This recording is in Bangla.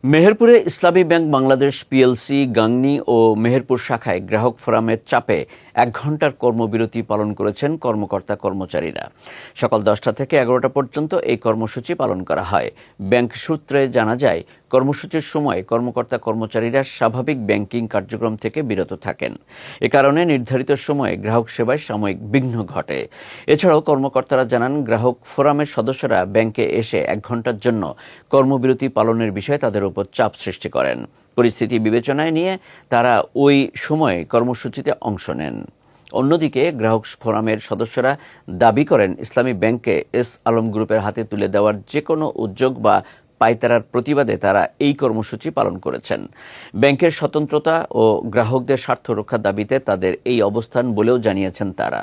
মেহেরপুরে ইসলামী ব্যাংক বাংলাদেশ পিএলসি গাংনী ও মেহেরপুর শাখায় গ্রাহক ফোরামের চাপে ১ ঘণ্টার কর্মবিরতি পালন করেছেন কর্মকর্তা কর্মচারীরা। সকাল ১০টা থেকে ১১টা পর্যন্ত এই কর্মসূচি পালন করা হয়। ব্যাংক সূত্রে জানা যায়, কর্মসূচির সময় কর্মকর্তা কর্মচারীরা স্বাভাবিক ব্যাংকিং কার্যক্রম থেকে বিরত থাকেন। এ কারণে নির্ধারিত সময়ে গ্রাহক সেবায় সাময়িক বিঘ্ন ঘটে। এছাড়াও কর্মকর্তারা জানান, গ্রাহক ফোরামের সদস্যরা ব্যাংকে এসে ১ ঘণ্টার জন্য কর্মবিরতি পালনের বিষয়ে তাদের উপর চাপ সৃষ্টি করেন। পরিস্থিতি বিবেচনায় নিয়ে তারা ওই সময়ে কর্মসূচিতে অংশ নেন। অন্যদিকে গ্রাহক ফোরামের সদস্যরা দাবি করেন, ইসলামী ব্যাংককে এস আলম গ্রুপের হাতে তুলে দেওয়ার যে কোনো উদ্যোগ বা পায়তারার প্রতিবাদে তারা এই কর্মসূচি পালন করেছেন। ব্যাংকের স্বতন্ত্রতা ও গ্রাহকদের স্বার্থ রক্ষার দাবিতে তাদের এই অবস্থান বলেও জানিয়েছেন তারা।